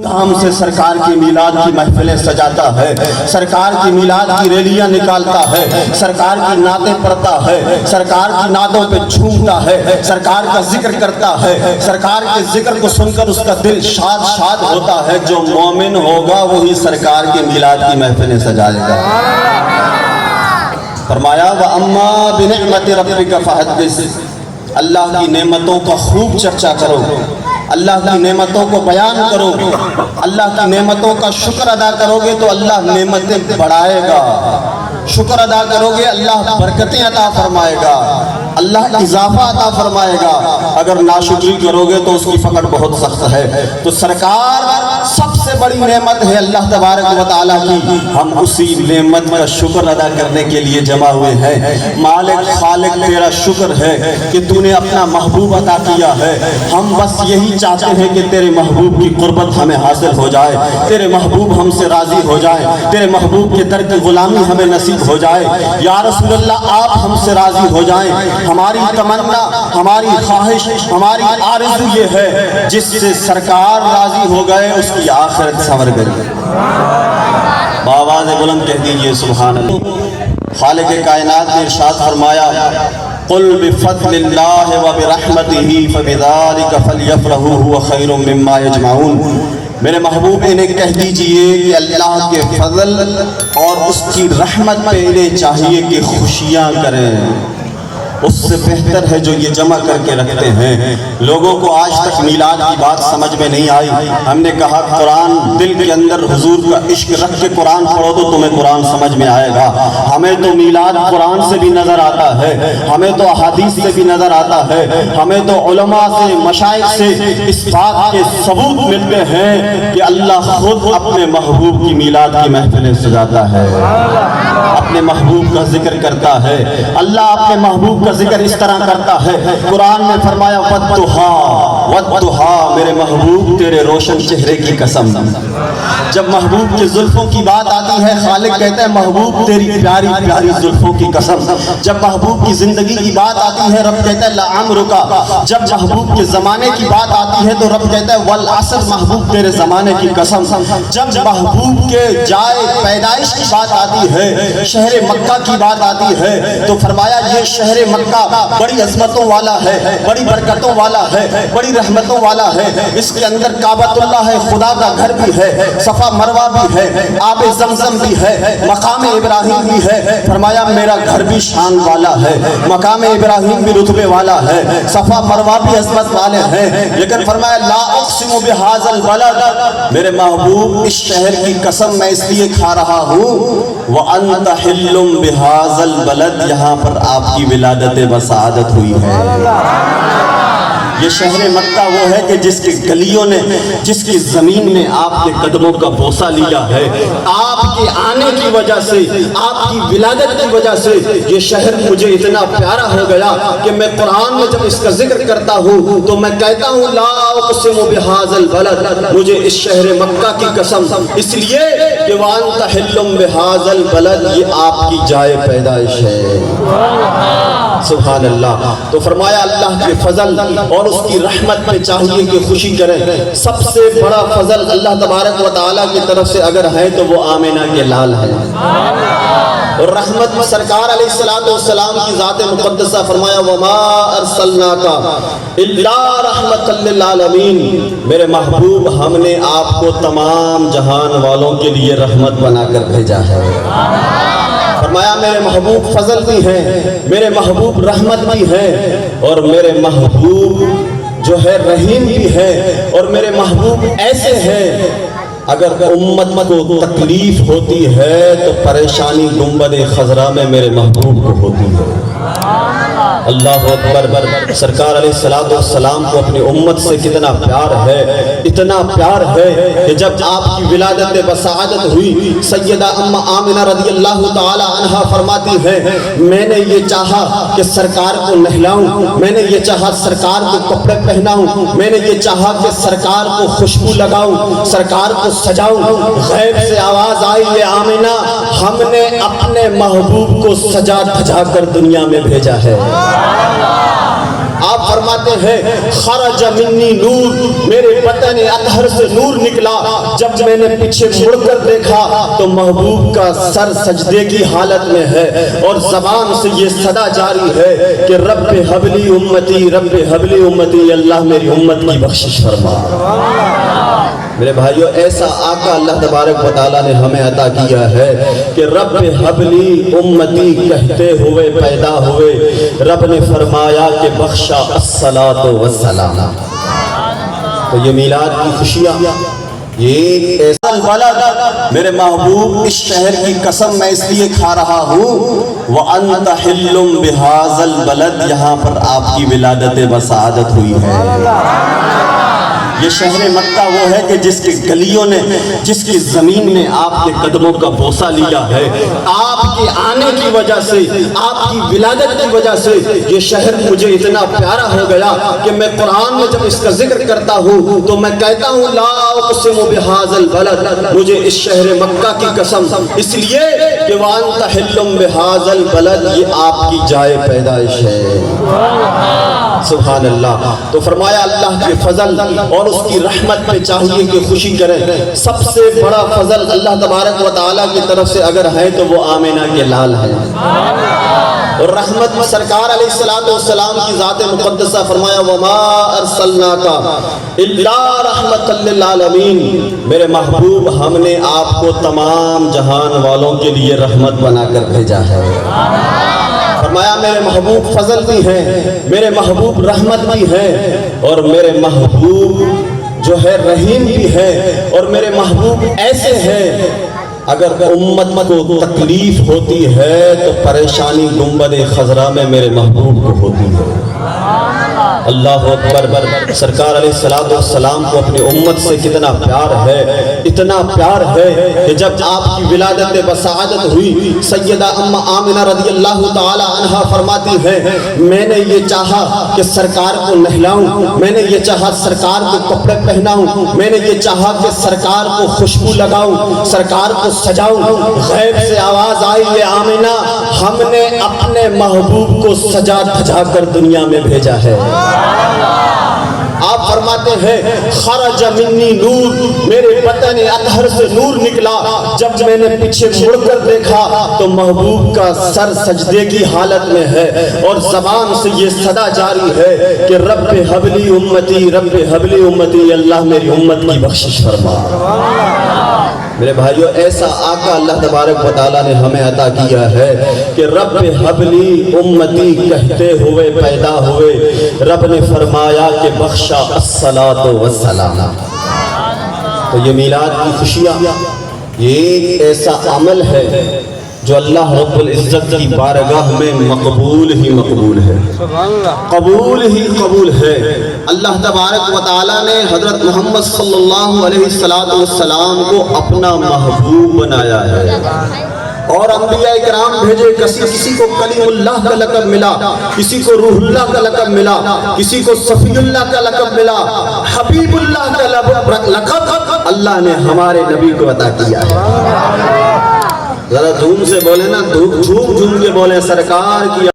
دھام سے سرکار کی میلاد کی محفلیں سجاتا ہے، سرکار کی میلاد کی ریلیاں نکالتا ہے، سرکار کی نعتیں پڑھتا ہے، سرکار کی نعتوں پہ جھومتا ہے، سرکار کا ذکر کرتا ہے، سرکار کے ذکر کو سن کر اس کا دل شاد شاد ہوتا ہے۔ جو مومن ہوگا وہی سرکار کی میلاد کی محفلیں سجائے گا۔ فرمایا وَأَمَّا بِنِعْمَةِ رَبِّكَ فَحَدِّثْ، اللہ کی نعمتوں کا خوب چرچا کرو، اللہ کی نعمتوں کو بیان کرو، اللہ کی نعمتوں کا شکر ادا کرو گے تو اللہ نعمتیں بڑھائے گا، شکر ادا کرو گے اللہ برکتیں عطا فرمائے گا، اللہ اضافہ عطا فرمائے گا۔ اگر ناشکری کرو گے تو اس کی پکڑ بہت سخت ہے۔ تو سرکار سب سے بڑی نعمت ہے اللہ تبارک و تعالیٰ کی، ہم اسی نعمت کا شکر ادا کرنے کے لیے جمع ہوئے ہیں۔ مالک خالق تیرا شکر ہے کہ تو نے اپنا محبوب عطا کیا ہے، ہم بس یہی چاہتے ہیں کہ تیرے محبوب کی قربت ہمیں حاصل ہو جائے، تیرے محبوب ہم سے راضی ہو جائے، تیرے محبوب کے در کی غلامی ہمیں نصیب ہو جائے۔ یا رسول اللہ آپ ہم سے راضی ہو جائیں۔ ہماری تمنا، ہماری خواہش، ہماری آرزو یہ ہے جس سے سرکار راضی ہو گئے اس کی آخرت سنور گئی۔ بآواز بلند کہہ دیجئے سبحان اللہ۔ خالق کائنات نے ارشاد فرمایا قل بفضل اللہ وبرحمتہ فبذلک فلیفرحوا هو خیر مما یجمعون۔ میرے محبوب انہیں کہہ دیجئے کہ اللہ کے فضل اور اس کی رحمت پہ انہیں چاہیے کہ خوشیاں کریں، اس سے بہتر ہے جو یہ جمع کر کے رکھتے ہیں۔ لوگوں کو آج تک میلاد کی بات سمجھ میں نہیں آئی۔ ہم نے کہا قرآن دل کے اندر حضور کا عشق رکھ کے قرآن پڑھو تو تمہیں قرآن سمجھ میں آئے گا۔ ہمیں تو میلاد قرآن سے بھی نظر آتا ہے، ہمیں تو احادیث سے بھی نظر آتا ہے، ہمیں تو علماء سے مشائخ سے اس بات کے ثبوت ملتے ہیں کہ اللہ خود اپنے محبوب کی میلاد کی محفلیں سجاتا ہے، اپنے محبوب کا ذکر کرتا ہے۔ اللہ اپنے محبوب کا ذکر اس طرح کرتا ہے، قرآن میں فرمایا وَالضُّحَىٰ، میرے محبوب تیرے روشن چہرے کی قسم۔ جب محبوب کی زلفوں کی بات آتی ہے خالق کہتا ہے محبوب تیری پیاری پیاری زلفوں کی قسم۔ جب محبوب کی زندگی کی بات آتی ہے رب کہتا ہے لعمرک۔ جب محبوب کے زمانے کی بات آتی ہے تو رب کہتا ہے والعصر، محبوب تیرے زمانے کی قسم۔ جب محبوب کے جائے پیدائش کی بات آتی ہے، شہر مکہ کی بات آتی ہے تو فرمایا یہ شہر مکہ بڑی عظمتوں والا ہے، بڑی برکتوں والا ہے، بڑی رحمتوں والا ہے۔ اس کے اندر کعبۃ اللہ ہے، خدا کا گھر بھی ہے، صفا مروہ بھی ہے، آب زمزم بھی ہے، مقام ابراہیم بھی ہے۔ فرمایا میرا گھر بھی شان والا ہے، مقام ابراہیم بھی رتبے والا ہے، صفا مروہ بھی عظمت والے ہیں۔ لیکن فرمایا لا اقسم بہذا البلد، میرے محبوب اس شہر کی قسم میں اس لیے کھا رہا ہوں وانت حل بہذا البلد، یہاں پر آپ کی ولادت بسعادت ہوئی ہے۔ یہ شہر مکہ وہ ہے کہ جس کی گلیوں نے، جس کی زمین نے آپ کے قدموں کا بوسہ لیا ہے۔ آپ کے آنے کی وجہ سے، آپ کی ولادت کی وجہ سے یہ شہر مجھے اتنا پیارا ہو گیا کہ میں قرآن میں جب اس کا ذکر کرتا ہوں تو میں کہتا ہوں لا اقسم بہذا البلد، مجھے اس شہر مکہ کی قسم، اس لیے کہ وانت حل بہذا البلد، یہ آپ کی جائے پیدائش ہے۔ سبحان اللہ۔ تو فرمایا اللہ کے فضل اور اس کی رحمت پہ چاہیے کہ خوشی کریں۔ سب سے بڑا فضل اللہ تبارک و تعالیٰ کی طرف سے اگر ہے تو وہ آمنہ کے لال ہے، اور رحمت سرکار علیہ السلام کی ذات مقدسہ فرمایا وما ارسلناک الا رحمۃ للعالمین، میرے محبوب ہم نے آپ کو تمام جہان والوں کے لیے رحمت بنا کر بھیجا ہے۔ فرمایا میرے محبوب فضل بھی ہیں، میرے محبوب رحمت بھی ہیں، اور میرے محبوب جو ہے رحیم بھی ہے، اور میرے محبوب ایسے ہیں اگر امت کو تکلیف ہوتی ہے تو پریشانی گنبد خضرا میں میرے محبوب کو ہوتی ہے۔ اللہ اکبر۔ سرکار علیہ السلام کو اپنی امت سے کتنا پیار ہے، اتنا پیار ہے کہ جب آپ کی ولادت بسعادت ہوئی سیدہ اما آمنہ رضی اللہ تعالی عنہا فرماتی ہے میں نے یہ چاہا کہ سرکار کو نہلاؤں، میں نے یہ چاہا سرکار کو کپڑے پہناؤں، میں نے یہ چاہا کہ سرکار کو خوشبو لگاؤں، سرکار کو سجاؤں۔ غیب سے آواز آئی یہ آمنہ ہم نے اپنے محبوب کو سجا دھجا کر دنیا میں بھیجا ہے۔ آپ فرماتے ہیں خرج منی نور، میرے بدن اطہر سے نور نکلا، جب میں نے پیچھے مڑ کر دیکھا تو محبوب کا سر سجدے کی حالت میں ہے اور زبان سے یہ صدا جاری ہے کہ رب حبلی امتی، رب حبلی امتی، اللہ میری امت کی بخشش فرما۔ میرے بھائیو، ایسا آقا اللہ تبارک و تعالیٰ نے ہمیں عطا کیا ہے کہ رب حبلی امتی کہتے ہوئے پیدا ہوئے، رب نے فرمایا کہ بخشا الصلاۃ والسلام۔ تو یہ میلاد کی خوشیاں، یہ ایسا البلد، میرے محبوب اس شہر کی قسم میں اس لیے کھا رہا ہوں وَأَنْتَ حِلٌّ بِهَذَا الْبَلَدِ، یہاں پر آپ کی ولادت بسعادت ہوئی ہے۔ یہ شہر مکہ وہ ہے کہ جس کی گلیوں نے، جس کی زمین نے آپ کے قدموں کا بوسہ لیا ہے۔ آپ کے آنے کی وجہ سے، آپ کی ولادت کی وجہ سے یہ شہر مجھے اتنا پیارا ہو گیا کہ میں قرآن میں جب اس کا ذکر کرتا ہوں تو میں کہتا ہوں لا اقسم بہذا البلد، مجھے اس شہر مکہ کی قسم، اس لیے کہ وانت حل بہذا البلد، یہ آپ کی جائے پیدائش ہے۔ سبحان اللہ۔ تو فرمایا اللہ کے فضل اور اس کی رحمت پہ چاہیے کہ خوشی کریں۔ سب سے بڑا فضل اللہ تبارک و تعالیٰ کی طرف سے اگر ہے تو وہ آمینہ کے لال ہے، اور رحمت سرکار علیہ السلام کی ذات مقدسہ فرمایا وما ارسلناک الا رحمت للعالمین، میرے محبوب ہم نے آپ کو تمام جہان والوں کے لیے رحمت بنا کر بھیجا ہے۔ فرمایا میرے محبوب فضل بھی ہیں، میرے محبوب رحمت بھی ہیں، اور میرے محبوب جو ہے رحیم بھی ہے، اور میرے محبوب ایسے ہیں اگر امت کو تکلیف ہوتی ہے تو پریشانی گنبد خضرا میں میرے محبوب کو ہوتی ہے۔ اللہ اکبر۔ سرکار علیہ السلام کو اپنی امت سے کتنا پیار ہے، اتنا پیار ہے کہ جب آپ کی ولادت بسعادت ہوئی، سیدہ اماں آمنہ رضی اللہ تعالی عنہا فرماتی ہیں میں نے یہ چاہا کہ سرکار کو نہلاؤں، میں نے یہ چاہا سرکار کو کپڑے پہناؤں، میں نے یہ چاہا کہ سرکار کو خوشبو لگاؤں، سرکار کو سجاؤں۔ غیب سے آواز آئی یہ آمنہ ہم نے اپنے محبوب کو سجا دھجا کر دنیا میں بھیجا ہے۔ آپ فرماتے ہیں خرج منی نور، میرے بدن اطہر سے نور نکلا، جب میں نے پیچھے مڑ کر دیکھا تو محبوب کا سر سجدے کی حالت میں ہے اور زبان سے یہ صدا جاری ہے کہ رب حبلی امتی، رب حبلی امتی، اللہ میری امت کی بخشش فرما۔ میرے بھائیو، ایسا آقا اللہ تبارک و تعالیٰ نے ہمیں عطا کیا ہے کہ رب حبلی امتی کہتے ہوئے پیدا ہوئے، رب نے فرمایا کہ بخشا الصلاۃ والسلام۔ تو یہ میلاد کی خوشیاں، یہ ایک ایسا عمل ہے جو اللہ رب العزت کی بارگاہ میں مقبول ہی مقبول ہے، قبول ہی قبول ہے۔ اللہ تبارک و تعالیٰ نے حضرت محمد صلی اللہ علیہ السلام کو اپنا محبوب بنایا ہے، اور انبیاء کرام بھیجے، کسی کو کلیم اللہ کا لقب ملا، کسی کو روح اللہ کا لقب ملا، کسی کو صفی اللہ کا لقب ملا، حبیب اللہ کا لقب اللہ نے ہمارے نبی کو عطا کیا ہے۔ ذرا دھوم سے بولے نا، جھوم جھوم کے بولے سرکار کی